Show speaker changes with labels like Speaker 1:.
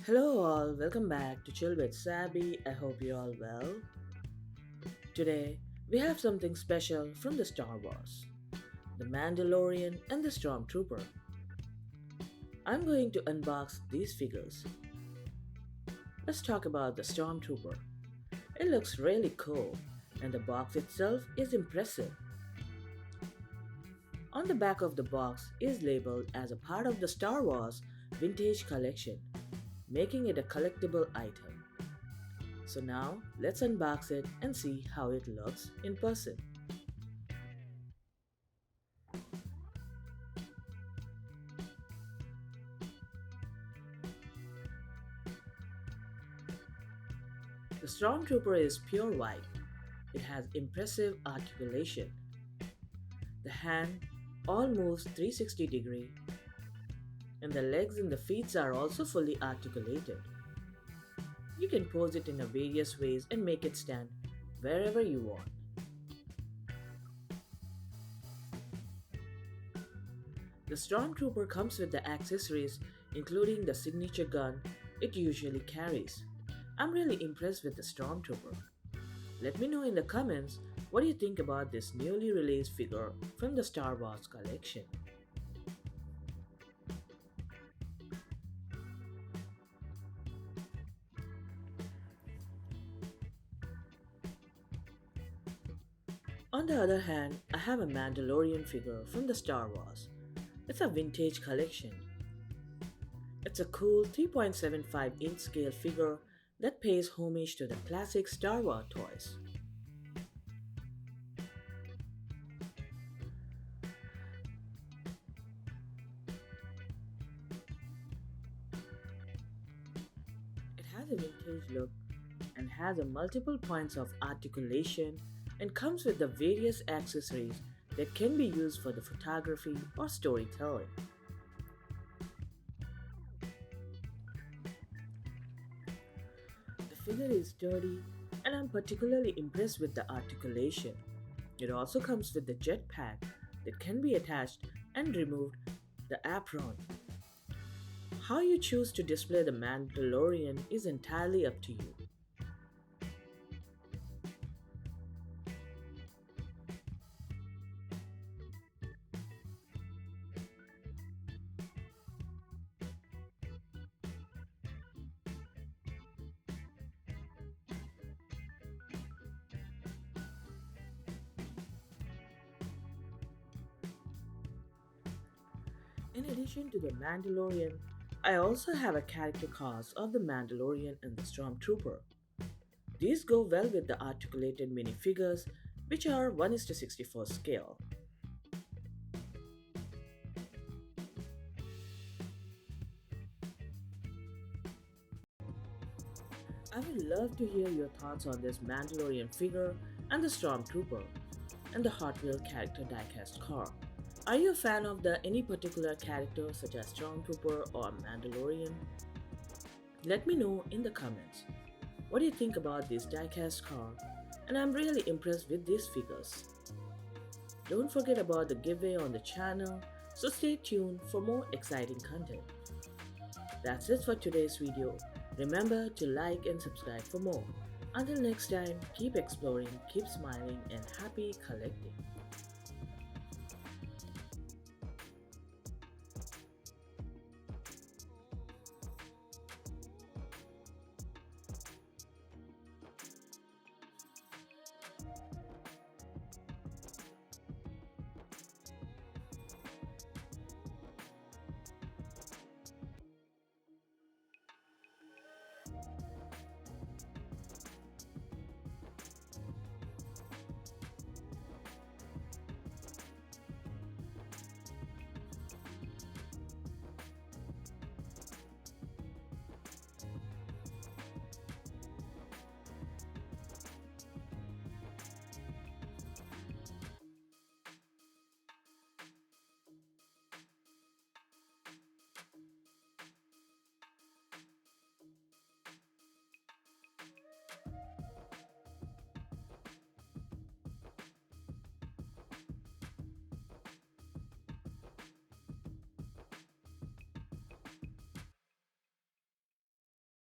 Speaker 1: Hello all, welcome back to Chill with Sabby. I hope you're all well. Today, we have something special from the Star Wars, the Mandalorian and the Stormtrooper. I'm going to unbox these figures. Let's talk about the Stormtrooper. It looks really cool, and the box itself is impressive. On the back of the box is labeled as a part of the Star Wars Vintage Collection, making it a collectible item. So now let's unbox it and see how it looks in person. The Stormtrooper is pure white. It has impressive articulation. The hand all moves 360 degree, and the legs and the feet are also fully articulated. You can pose it in a various ways and make it stand wherever you want. The Stormtrooper comes with the accessories including the signature gun it usually carries. I'm really impressed with the Stormtrooper. Let me know in the comments what do you think about this newly released figure from the Star Wars collection. On the other hand, I have a Mandalorian figure from the Star Wars. It's a vintage collection. It's a cool 3.75-inch scale figure that pays homage to the classic Star Wars toys. It has a vintage look and has a multiple points of articulation and comes with the various accessories that can be used for the photography or storytelling. The figure is sturdy and I'm particularly impressed with the articulation. It also comes with the jetpack that can be attached and removed the apron. How you choose to display the Mandalorian is entirely up to you. In addition to the Mandalorian, I also have a character cards of the Mandalorian and the Stormtrooper. These go well with the articulated minifigures, which are 1:64 scale. I would love to hear your thoughts on this Mandalorian figure and the Stormtrooper and the Hot Wheel character diecast car. Are you a fan of any particular character such as Stormtrooper or Mandalorian? Let me know in the comments. What do you think about this diecast car? And I'm really impressed with these figures. Don't forget about the giveaway on the channel, so stay tuned for more exciting content. That's it for today's video. Remember to like and subscribe for more. Until next time, keep exploring, keep smiling, and happy collecting.